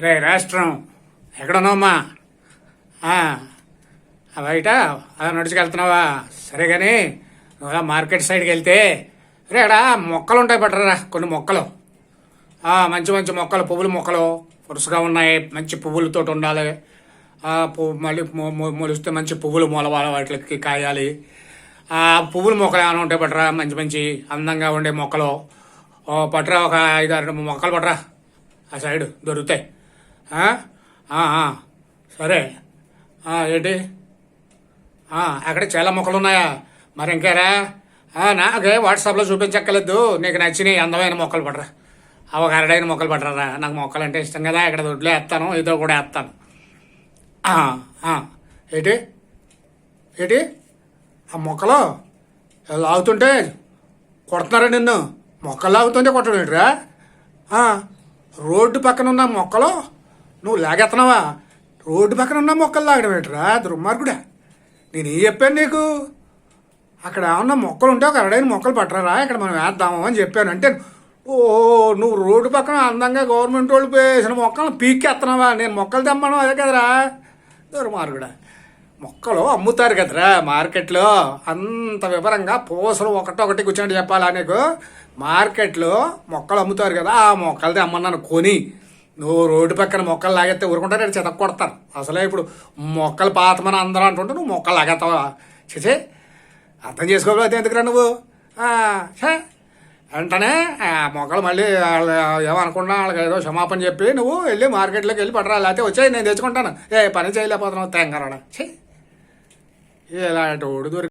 రే రాష్ట్రం ఎక్కడున్నావమ్మా? బయట అలా నడుచుకెళ్తున్నావా? సరే కానీ నువ్వు అలా మార్కెట్ సైడ్కి వెళ్తే రే అక్కడ మొక్కలు ఉంటాయి పట్టరా, కొన్ని మొక్కలు మంచి మంచి మొక్కలు, పువ్వుల మొక్కలు వరుసగా ఉన్నాయి. మంచి పువ్వులతో ఉండాలి. పువ్వు మళ్ళీ మొలిస్తే మంచి పువ్వులు మొలవాలి, వాటికి కాయాలి. పువ్వుల మొక్కలు ఏమైనా ఉంటాయి పట్టరా, మంచి మంచి అందంగా ఉండే మొక్కలు పట్టరా. ఒక 5-6 మొక్కలు పట్టరా, ఆ సైడ్ దొరుకుతాయి. సరే ఏంటి అక్కడ చాలా మొక్కలు ఉన్నాయా? మరి ఇంకేరా నాకే వాట్సాప్లో చూపించక్కర్లేదు. నీకు నచ్చినాయి అందమైన మొక్కలు పట్టరా, ఒక అరడైన మొక్కలు పట్టరా. నాకు మొక్కలు అంటే ఇష్టం కదా, ఇక్కడ దొడ్లో వేస్తాను, ఇదో కూడా వేస్తాను. ఏంటి ఏంటి ఆ మొక్కలు లాగుతుంటే కొడుతున్నారా నిన్ను? మొక్కలు లాగుతుంటే కొట్టడం ఏంటిరా? రోడ్డు పక్కన ఉన్న మొక్కలు నువ్వు లాగెత్తనావా? రోడ్డు పక్కన ఉన్న మొక్కలు లాగడం ఏంటిరా దుర్మార్గుడా? నేను ఏం చెప్పాను నీకు? అక్కడ ఏమన్నా మొక్కలు ఉంటే ఒక అరడైన మొక్కలు పట్టరా, ఇక్కడ మనం వేద్దాము అని చెప్పాను. అంటే నువ్వు రోడ్డు పక్కన అందంగా గవర్నమెంట్ వాళ్ళు వేసిన మొక్కలను పీక్కెత్తనావా? నేను మొక్కలు తెమ్మను అదే కదరా దుర్మార్గుడా. మొక్కలు అమ్ముతారు కదరా మార్కెట్లో, అంత వివరంగా పూసలు ఒకటొకటి కూర్చొని చెప్పాలా నీకు? మార్కెట్లో మొక్కలు అమ్ముతారు కదా, ఆ మొక్కలది అమ్మన్నాను కొని. నువ్వు రోడ్డు పక్కన మొక్కలు లాగెత్తే ఊరుకుంటారు, చెతక్ కొడతారు. అసలే ఇప్పుడు మొక్కలు పాతమని అందరూ అంటుంటే నువ్వు మొక్కలు లాగెత్తావా? చేసే అర్థం చేసుకోవాలి ఎందుకురా నువ్వు? వెంటనే మొక్కలు మళ్ళీ ఏమనుకున్నా వాళ్ళకి ఏదో క్షమాపణ చెప్పి నువ్వు వెళ్ళి మార్కెట్లోకి వెళ్ళి పట్టరా, లేకపోతే వచ్చాయి నేను తెచ్చుకుంటాను. పని చేయలేకపోతున్నావు తెంగరాడా. ఇలాంటి ఓడి దొరికి